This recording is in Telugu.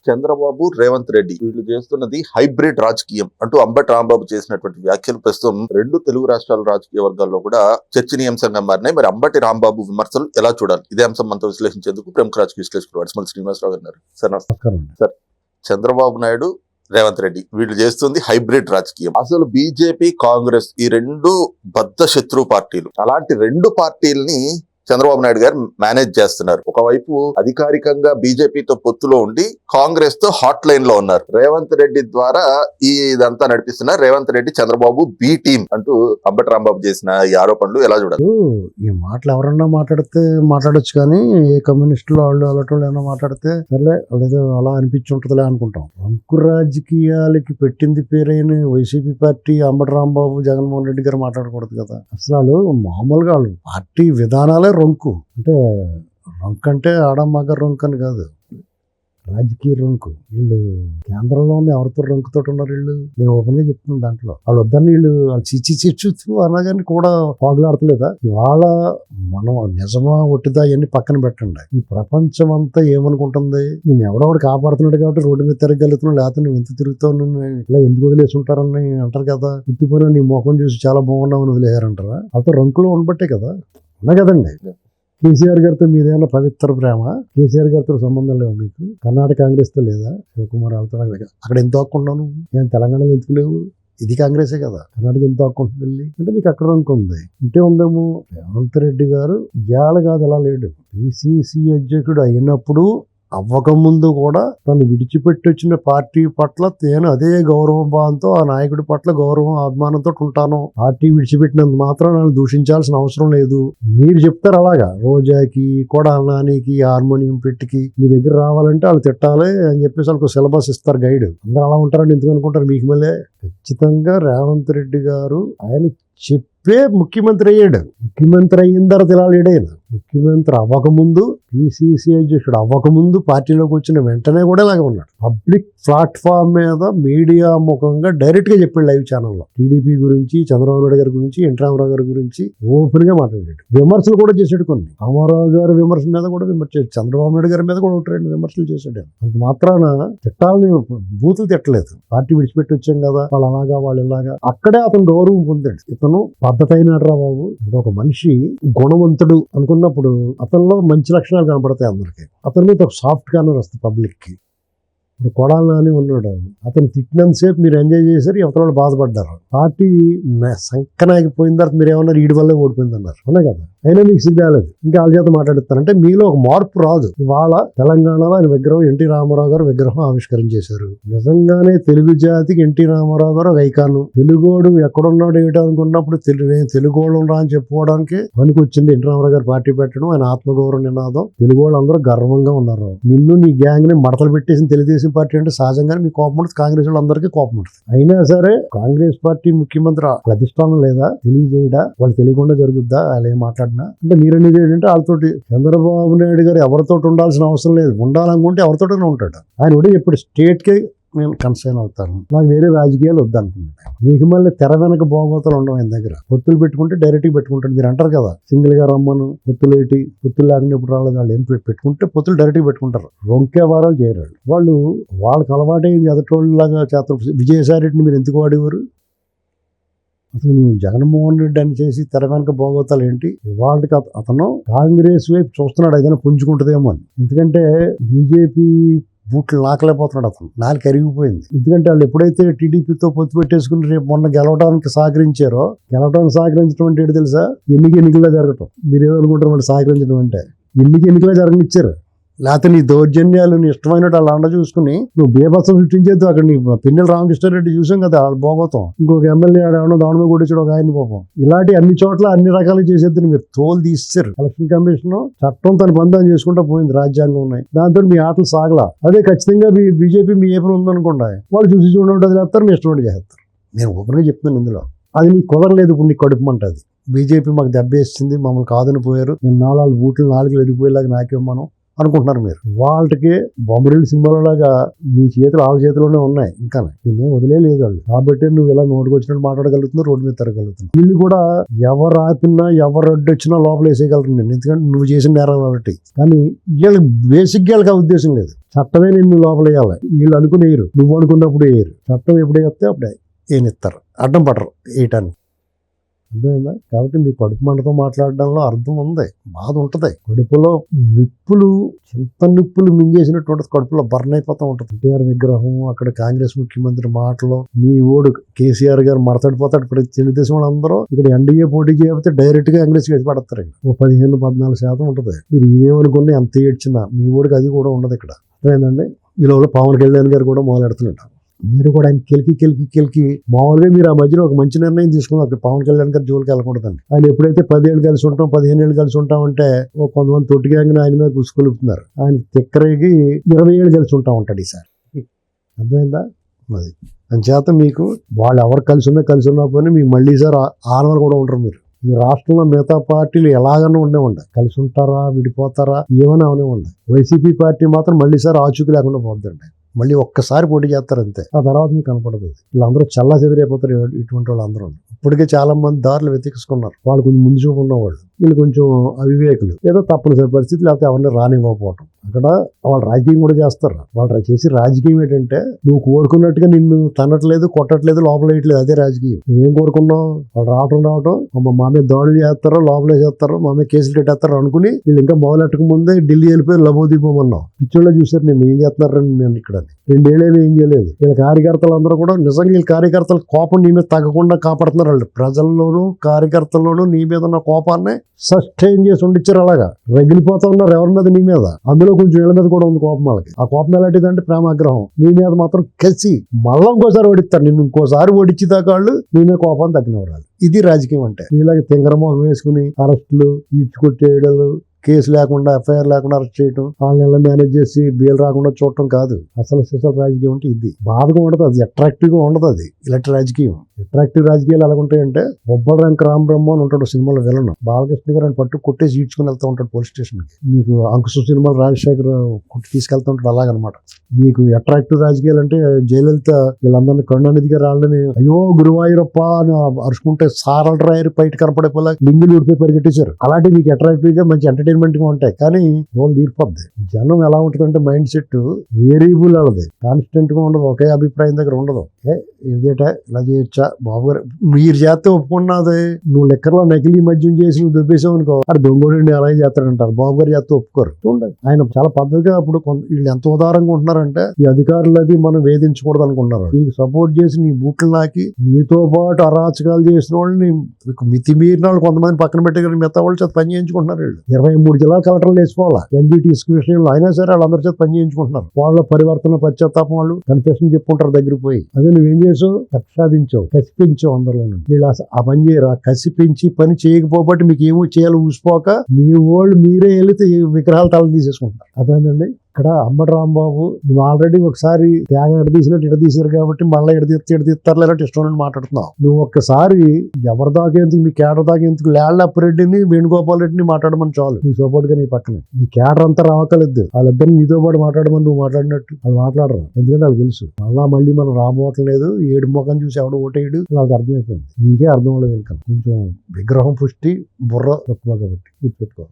చంద్రబాబు, రేవంత్ రెడ్డి వీళ్ళు చేస్తున్నది హైబ్రిడ్ రాజకీయం అంటూ అంబటి రాంబాబు చేసినటువంటి వ్యాఖ్యలు ప్రస్తుతం రెండు తెలుగు రాష్ట్రాల రాజకీయ వర్గాల్లో కూడా చర్చనీయాంశంగా మారినాయి. మరి అంబటి రాంబాబు విమర్శలు ఎలా చూడాలి? ఇదే అంశం మనతో విశ్లేషించేందుకు ప్రముఖ రాజకీయ విశ్లేషకులు వడ్స్మల్ శ్రీనివాసరావు గారు ఉన్నారు. సార్ నమస్కారం. సార్, చంద్రబాబు నాయుడు, రేవంత్ రెడ్డి వీళ్ళు చేస్తుంది హైబ్రిడ్ రాజకీయం. అసలు బీజేపీ, కాంగ్రెస్ ఈ రెండు బద్ధ శత్రు పార్టీలు. అలాంటి రెండు పార్టీలని చంద్రబాబు నాయుడు గారు మేనేజ్ చేస్తున్నారు. ఒకవైపు అధికారికంగా బీజేపీతో పొత్తులో ఉండి కాంగ్రెస్ తో హాట్ లైన్ లో ఉన్నారు. రేవంత్ రెడ్డి ద్వారా ఇదంతా నడిపిస్తున్నారు. రేవంత్ రెడ్డి చంద్రబాబు బి టీం అంటూ అంబటి రాంబాబు చేసిన ఈ ఆరోపణలు ఎలా చూడాలి? ఈ మాటలు ఎవరన్నా మాట్లాడొచ్చు, కానీ ఏ కమ్యూనిస్టులు వాళ్ళు అలాంటి ఏమన్నా మాట్లాడితే సర్లే లేదా అలా అనిపించి ఉంటుందిలే అనుకుంటాం. రంకు రాజకీయాలకి పెట్టింది పేరైన వైసీపీ పార్టీ అంబటి రాంబాబు, జగన్మోహన్ రెడ్డి గారు మాట్లాడకూడదు కదా. అసలు మామూలుగా వాళ్ళు పార్టీ విధానాలే రొంకు. అంటే రొంకు అంటే ఆడమ్మగ రొంకు అని కాదు, రాజకీయ రొంకు. వీళ్ళు కేంద్రంలో ఉన్న ఎవరితో రొంకుతో ఉన్నారు వీళ్ళు? నేను ఓపెన్ గా చెప్తున్నాను. దాంట్లో వాళ్ళు వద్దని వీళ్ళు చిచ్చు అనగాని కూడా పాగులాడతలేదా? ఇవాళ మనం నిజమా ఒట్టిదా ఇవన్నీ పక్కన పెట్టండి. ఈ ప్రపంచం అంతా ఏమనుకుంటుంది, నేను ఎవడెవడు కాపాడుతున్నాడు కాబట్టి రోడ్డు మీద తిరగలుగుతున్నావు, లేకపోతే నువ్వు ఎంత తిరుగుతావు, నువ్వు ఇలా ఎందుకు వదిలేసి ఉంటారని అంటారు కదా. గుర్తిపోయినా నీ ముఖం చూసి చాలా బాగున్నామని వదిలేయారంటారా? వాళ్ళతో రొంకులో ఉండబట్టే కదా. ఉన్నా కదండి. కేసీఆర్ గారితో మీదేమన్నా పవిత్ర ప్రేమ? కేసీఆర్ గారితో సంబంధం లేవు మీకు? కర్ణాటక కాంగ్రెస్ తో లేదా? శివకుమార్ వాళ్ళతో అక్కడ ఎంత హక్కుంటాను? నేను తెలంగాణలో ఎందుకు లేవు? ఇది కాంగ్రెసే కదా. కర్ణాటక ఎంత హక్కుంటుంది వెళ్ళి అంటే నీకు అక్కడ రంకు ఉంది. ఉంటే ఉందేమో. రేవంత్ రెడ్డి గారు ఇవాళ కాదు అలా లేడు. పిసిసి అధ్యక్షుడు అయినప్పుడు అవ్వకముందు కూడా తను విడిచిపెట్టి వచ్చిన పార్టీ పట్ల నేను అదే గౌరవ భావంతో ఆ నాయకుడి పట్ల గౌరవం, అభిమానంతో ఉంటాను. పార్టీ విడిచిపెట్టినంత మాత్రం నన్ను దూషించాల్సిన అవసరం లేదు. మీరు చెప్తారు అలాగా, రోజాకి, కొడాలనానికి, హార్మోనియం పెట్టికి మీ దగ్గర రావాలంటే వాళ్ళు తిట్టాలి అని చెప్పేసి వాళ్ళకు సిలబస్ ఇస్తారు, గైడ్. అందరూ అలా ఉంటారని ఎందుకు అనుకుంటారు? మీకు మళ్ళీ ఖచ్చితంగా రేవంత్ రెడ్డి గారు ఆయన చెప్పే ముఖ్యమంత్రి అయ్యాడు. ముఖ్యమంత్రి అయిన తర్వాత ఇలా లేడైనా. ముఖ్యమంత్రి అవ్వకముందు, పిసిసి అధ్యక్షుడు అవ్వకముందు, పార్టీలోకి వచ్చిన వెంటనే కూడా ఇలాగే ఉన్నాడు. పబ్లిక్ ప్లాట్ఫామ్ మీద మీడియా ముఖంగా డైరెక్ట్ గా చెప్పాడు లైవ్ ఛానల్లో. టీడీపీ గురించి, చంద్రబాబు నాయుడు గారి గురించి, ఎన్టీ రామారావు గారి గురించి ఓపెన్ గా మాట్లాడాడు. విమర్శలు కూడా చేసాడు. కొన్ని రామారావు గారి విమర్శ మీద కూడా విమర్శించాడు, చంద్రబాబు నాయుడు గారి మీద కూడా ఒకటి రెండు విమర్శలు చేశాడు. అంత మాత్రాన తిట్టాలని బూతులు తిట్టలేదు. పార్టీ విడిచిపెట్టి వచ్చాం కదా, వాళ్ళు అలాగా వాళ్ళు ఇలాగా. అక్కడే అతను గౌరవం పొందాడు. ఇతను పద్ధతి అయినాడు రా బాబు. ఇప్పుడు ఒక మనిషి గుణవంతుడు అనుకున్నప్పుడు అతనిలో మంచి లక్షణాలు కనపడతాయి అందరికి. అతని మీద ఒక సాఫ్ట్ కార్నర్ వస్తుంది పబ్లిక్ కి. ఇప్పుడు కొడాలని ఉన్నాడు, అతను తిట్టినంతసేపు మీరు ఎంజాయ్ చేశారు, అవతల బాధపడ్డారు. పార్టీ సంకనాకి పోయిన తర్వాత మీరు ఏమన్నారు, వీడి వల్లే ఓడిపోయింది అన్నారు. అవునా కదా? అయినా మీకు సిగ్గాలేదు. ఇంకా వాళ్ళ చేత మాట్లాడుతారంటే మీలో ఒక మార్పు రాదు. ఇవాళ తెలంగాణలో ఆయన విగ్రహం, ఎన్టీ రామారావు గారు విగ్రహం ఆవిష్కరించేశారు. నిజంగానే తెలుగు జాతికి ఎన్టీ రామారావు గారు ఒక ఐకాను. తెలుగోడు ఎక్కడున్నాడు ఏమిటో అనుకున్నప్పుడు నేను తెలుగోళ్ళు రా అని చెప్పుకోవడానికి పనికి వచ్చింది ఎన్టీ రామారావు గారు పార్టీ పెట్టడం. ఆయన ఆత్మగౌరవ నినాదం. తెలుగోళ్ళు అందరూ గర్వంగా ఉన్నారు. నిన్ను నీ గ్యాంగ్ ని మడతలు పెట్టేసిన తెలుగుదేశం పార్టీ అంటే సహజంగానే మీ కోపం ఉంటుంది, కాంగ్రెస్ వాళ్ళు అందరికీ కోపం ఉంటుంది. అయినా సరే కాంగ్రెస్ పార్టీ ముఖ్యమంత్రి అధిష్టానం లేదా, తెలియజేయడా, వాళ్ళు తెలియకుండా జరుగుద్దా వాళ్ళు ఏం మాట్లాడినా? అంటే మీరనేది ఏంటంటే వాళ్ళతోటి చంద్రబాబు నాయుడు గారు ఎవరితో ఉండాల్సిన అవసరం లేదు, ఉండాలనుకుంటే ఎవరితోనే ఉంటాడు. ఆయన కూడా ఎప్పుడు స్టేట్ కి నేను కన్సర్న్ అవుతాను, నాకు వేరే రాజకీయాలు వద్దనుకున్నాను. మీకు మళ్ళీ తెర వెనక భోగవతలు ఉండవు. ఆయన దగ్గర పొత్తులు పెట్టుకుంటే డైరెక్ట్ గా పెట్టుకుంటాడు. మీరు అంటారు కదా సింగిల్ గా రమ్మను, పొత్తులు లేకుండా ఎప్పుడు రాలేదు, వాళ్ళు ఏం పెట్టుకుంటే పొత్తులు డైరెక్ట్ గా పెట్టుకుంటారు. రొంకే వారాలు చేయరాడు వాళ్ళు. వాళ్ళకి అలవాటైంది ఎదటోళ్ళలాగా చేస్తారు. విజయసాయి రెడ్డిని మీరు ఎందుకు వాడేవారు? అసలు మేము జగన్మోహన్ రెడ్డి అని చేసి తెర వెనక భోగవతాలు ఏంటి? వాళ్ళకి అతను కాంగ్రెస్ వైపు చూస్తున్నాడు, ఏదైనా పుంజుకుంటుందేమో అని. ఎందుకంటే బీజేపీ బూట్లు నాకలేకపోతున్నాడు. అతను నాలుగు కరిగిపోయింది. ఎందుకంటే వాళ్ళు ఎప్పుడైతే టీడీపీతో పొత్తు పెట్టేసుకుని రేపు మొన్న గెలవడానికి సహకరించారో, గెలవడానికి సహకరించడం అంటే ఏంటి తెలుసా? ఎన్నికలా జరగటం. మీరు ఏమనుకుంటారు వాళ్ళు సహకరించడం అంటే? ఎన్నికలా జరగనిచ్చారు. లేకపోతే నీ దౌర్జన్యాలు నీ ఇష్టమైనట్టు అలా అండ చూసుకుని నువ్వు బేబత్సం సృష్టించేద్దు. అక్కడ నీ పిన్నెల రామకృష్ణారెడ్డి చూసాం కదా, వాళ్ళు భోగోతాం. ఇంకొక ఎమ్మెల్యే ఆడేమన్నా దాని మీద కొట్టించాడు ఒక ఆయన పాపం. ఇలాంటి అన్ని చోట్ల అన్ని రకాలు చేసేద్దని మీరు తోలు తీస్తారు. ఎలక్షన్ కమిషన్ చట్టం తన బంధం చేసుకుంటా పోయింది, రాజ్యాంగం ఉన్నాయి, దాంతో మీ ఆటలు సాగలా. అదే ఖచ్చితంగా బీజేపీ మీ ఏపీ ఉందనుకోండి, వాళ్ళు చూసి చూడండి వదిలేస్తారు, మీ ఇష్టం చేస్తారు. నేను ఓపెన్గా చెప్తున్నాను ఇందులో. అది నీకు కుదరలేదు, ఇప్పుడు నీకు కడుపుమంటది. బీజేపీ మాకు దెబ్బేస్తుంది, మమ్మల్ని కాదని పోయారు, నేను నాలుగు బూట్లు నాలుగు ఎదిగిపోయేలాగా నాకేం మనం అనుకుంటున్నారు మీరు. వాళ్ళకి బొమ్మరిల్లు సినిమాలో లాగా నీ చేతులు వాళ్ళ చేతిలోనే ఉన్నాయి. ఇంకా దీన్నేం వదిలేదు వాళ్ళు. కాబట్టి నువ్వు ఇలా నోటుకు వచ్చినట్టు మాట్లాడగలుగుతున్నావు, రోడ్డు మీద తిరగలుగుతున్నావు. వీళ్ళు కూడా ఎవరు ఆపినా ఎవరు అడ్డు వచ్చినా లోపల వేసేయగలరు నేను, ఎందుకంటే నువ్వు చేసిన నేరాలు కాబట్టి. కానీ వీళ్ళకి బేసిక్గా వాళ్ళకి ఆ ఉద్దేశం లేదు. చట్టమే నిన్ను లోపల వేయాలి. వీళ్ళు అనుకుని వేయరు, నువ్వు అనుకున్నప్పుడు వేయరు. చట్టం ఎప్పుడు వేస్తే అప్పుడే ఏనిస్తారు, అడ్డం పడరు వేయటానికి. అర్థమైందా? కాబట్టి మీ కడుపు మంటతో మాట్లాడడంలో అర్థం ఉంది, బాధ ఉంటుంది. కడుపులో నిప్పులు, చింత నిప్పులు మింగేసినటువంటి కడుపులో బర్న్ అయిపోతూ ఉంటుంది. ఎన్టీఆర్ విగ్రహం, అక్కడ కాంగ్రెస్ ముఖ్యమంత్రి మాటలు, మీ ఓడు కేసీఆర్ గారు మడతడిపోతాడు. ఇప్పుడు తెలుగుదేశం వాళ్ళందరూ ఇక్కడ ఎన్డీఏ పోటీ చేయకపోతే డైరెక్ట్ గా కాంగ్రెస్ వేసి పడతారు. ఇక్కడ ఓ 15-14% ఉంటుంది. మీరు ఏమనుకున్నా ఎంత ఏడ్చినా మీ ఓడికి అది కూడా ఉండదు ఇక్కడ. అర్థమైందండి? ఈ లోపల పవన్ కళ్యాణ్ గారు కూడా మొదలెడుతున్నారు. మీరు కూడా ఆయన కెలికి మామూలుగా మీరు ఆ మధ్యలో ఒక మంచి నిర్ణయం తీసుకున్నారు. పవన్ కళ్యాణ్ గారు జోలికి వెళ్ళకూడదండి. ఆయన ఎప్పుడైతే 10 ఏళ్ళు కలిసి ఉంటాం, 15 ఏళ్ళు కలిసి ఉంటాం అంటే కొంతమంది తొట్టిగానే ఆయన మీద గుసుకొలుపుతున్నారు. ఆయన తిక్కరేగి 20 ఏళ్ళు కలిసి ఉంటా ఉంటాడు ఈసారి. అర్థమైందా? అది అంచేత మీకు వాళ్ళు ఎవరు కలిసి ఉన్నా పోనీ మీకు మళ్ళీ సార్ ఆనవాళ్ళు కూడా ఉంటారు. మీరు ఈ రాష్ట్రంలో మిగతా పార్టీలు ఎలాగన్నా ఉండే కలిసి ఉంటారా, విడిపోతారా, ఏమైనా అవనే ఉండే. వైసీపీ పార్టీ మాత్రం మళ్ళీ సార్ ఆచూకీ లేకుండా పోద్దండి. మళ్ళీ ఒక్కసారి పోటీ చేస్తారు అంతే, ఆ తర్వాత మీకు కనపడదు. వీళ్ళందరూ చల్లా చెదిరైపోతారు. ఇటువంటి వాళ్ళందరూ ఇప్పటికే చాలా మంది దారులు వెతికించుకున్నారు. వాళ్ళు కొంచెం ముందు చూపు ఉన్నవాళ్ళు, వీళ్ళు కొంచెం అవివేకులు, ఏదో తప్పనిసరి పరిస్థితి, లేకపోతే ఎవరిని రానివ్వకపోవటం. అక్కడ వాళ్ళు రాజకీయం కూడా చేస్తారు. వాళ్ళు చేసి రాజకీయం ఏంటంటే నువ్వు కోరుకున్నట్టుగా నిన్ను తనట్లేదు, కొట్టట్లేదు, లోపల వేయట్లేదు, అదే రాజకీయం. నువ్వేం కోరుకున్నావు? వాళ్ళు రావటం మా మీద దాడులు చేస్తారో, లోపలే చేస్తారో, మా మీద కేసులు కట్టేస్తారో అనుకుని వీళ్ళు ఇంకా మొదలెట్టక ముందే ఢిల్లీ వెళ్ళిపోయి లబోదీపమన్నావు. పిచ్చోళ్ళ చూసారు నేను ఏం చేస్తున్నారని. నేను ఇక్కడ 2 ఏళ్ళైనా ఏం చేయలేదు. వీళ్ళ కార్యకర్తలు అందరూ కూడా నిజంగా వీళ్ళ కార్యకర్తల కోపం నీ మీద తగ్గకుండా కాపాడుతున్నారు. వాళ్ళు ప్రజల్లోనూ కార్యకర్తల్లోనూ నీ మీద ఉన్న కోపాన్ని సస్టైన్ చేసి ఉండిచ్చారు. అలాగా రగిలిపోతా ఉన్నారు ఎవరి మీద, నీ మీద. అందులో కొంచెం వీళ్ళ మీద కూడా ఉంది కోపం వాళ్ళకి. ఆ కోపం ఎలాంటిదంటే ప్రేమాగ్రహం. నీ మీద మాత్రం కసి మళ్ళా ఇంకోసారి ఓడిస్తారు. నిన్ను ఇంకోసారి ఓడిచ్చేదాకా వాళ్ళు నీ మీద కోపాన్ని తగ్గినవాళ్ళు. ఇది రాజకీయం అంటే. ఇలాగ తింగరమోహం వేసుకుని అరెస్టులు, ఈడ్చుకొట్టేయడాలు, కేసు లేకుండా, ఎఫ్ఐఆర్ లేకుండా అరెస్ట్ చేయటం, వాళ్ళని మేనేజ్ చేసి బెయిల్ రాకుండా చూడటం కాదు అసలు రాజకీయం అంటే. ఇది బాధగా ఉండదు, అది అట్రాక్టివ్ గా ఉండదు. అది ఇలాంటి రాజకీయం. అట్రాక్టివ్ రాజకీయాలు ఎలాగుంటాయంటే, బొబ్బల రంక రామబ్రహ్మ అని ఉంటాడు సినిమాలో విలన్, బాలకృష్ణ గారు అని పట్టు కొట్టేసి ఈడ్చుకుని వెళ్తూ ఉంటాడు పోలీస్ స్టేషన్ కి. మీకు అంకుశ సినిమాలో రాజశేఖర్ కొట్టి తీసుకెళ్తూ ఉంటాడు. అలాగనమాట. మీకు అట్రాక్టివ్ రాజకీయాలు అంటే జయలలిత వీళ్ళందరినీ కరుణానిధి గారు వాళ్ళని అయ్యో గురువాయూరప్ప అని అరుచుకుంటే సారల రాయరు బయట కనపడేపోలా లింగులు ఊడిపోయి పరిగెట్టేశారు. అలాంటి మీకు అట్రాక్టివ్ గా మంచి ఎంటర్టైన్మెంట్ గా ఉంటాయి. కానీ రోజు తీరిపోద్ది. జనం ఎలా ఉంటుందంటే మైండ్ సెట్ వేరియబుల్ వాళ్ళది, కాన్స్టెంట్ గా ఉండదు, ఒకే అభిప్రాయం దగ్గర ఉండదు. ఇదేట ఇలా చేయొచ్చా బాబు గారు, మీరు చేస్తే ఒప్పుకున్నది. నువ్వు లెక్కర్లో నకిలీ మద్యం చేసి నువ్వు దొబ్బేసావు అనుకో, అది దొంగోడి అలాగే చేస్తాడంటారు. బాబు గారు చేస్తే ఒప్పుకోరు. చూడండి ఆయన చాలా పద్ధతిగా. అప్పుడు వీళ్ళు ఎంత ఉదారంగా ఉంటున్నారంటే, ఈ అధికారులు అది మనం వేధించకూడదు అనుకుంటున్నారు. నీకు సపోర్ట్ చేసి నీ బూట్లు నాకి నీతో పాటు అరాచకాలు చేసిన వాళ్ళని, మితిమీరిన వాళ్ళు కొంతమంది పక్కన పెట్టగలిగిన మిగతా వాళ్ళు చేత పని చేయించుకుంటున్నారు. వీళ్ళు 23 జిల్లా కలెక్టర్లు వేసుకోవాలా ఎన్జిటి విషయంలో. అయినా సరే వాళ్ళందరి చేత పని చేయించుకుంటున్నారు. వాళ్ళ పరివర్తన పశ్చాత్తాపం వాళ్ళు కన్ఫెషన్ చెప్పుకుంటారు దగ్గరికి పోయి. అదే నువ్వేం చేసావు? ప్రసాదించావు, కసిపించావు అందరిలో. వీళ్ళు ఆ పని చేయరా, కసిపించి పని చేయకపోబట్టి మీకు ఏమో చేయాలి ఊసిపోక మీ వాళ్ళు మీరే వెళితే విగ్రహాలు తల తీసేసుకుంటారు. అదేంటండి ఇక్కడ అంబటి రాంబాబు, నువ్వు ఆల్రెడీ ఒకసారి త్యాగం ఎడదీసినట్టు ఎడదీశారు కాబట్టి మళ్ళీ ఎడదీస్తారు లేదంటే ఇష్టం మాట్లాడుతున్నావు. నువ్వు ఒక్కసారి ఎవరి దాకా ఎందుకు, మీ కేడర్ దాకా ఎందుకు, లేళ్లప్పిరెడ్డిని వేణుగోపాల్ రెడ్డిని మాట్లాడమని చాలు నీ సపోర్ట్ గా నీ పక్కనే. మీ కేడర్ అంతా రావకలేదు. వాళ్ళిద్దరిని నీతో పాటు మాట్లాడమని నువ్వు మాట్లాడినట్టు వాళ్ళు మాట్లాడరు. ఎందుకంటే వాళ్ళకి తెలుసు మళ్ళీ మనం రాబోట్లేదు, ఏడు ముఖం చూసి ఎవడు ఓటేయడు, వాళ్ళకి అర్థమైపోయింది. నీకే అర్థం అవ్వలేదు. ఇంకా కొంచెం విగ్రహం పుష్టి బుర్ర తక్కువ కాబట్టి గుర్తుపెట్టుకో.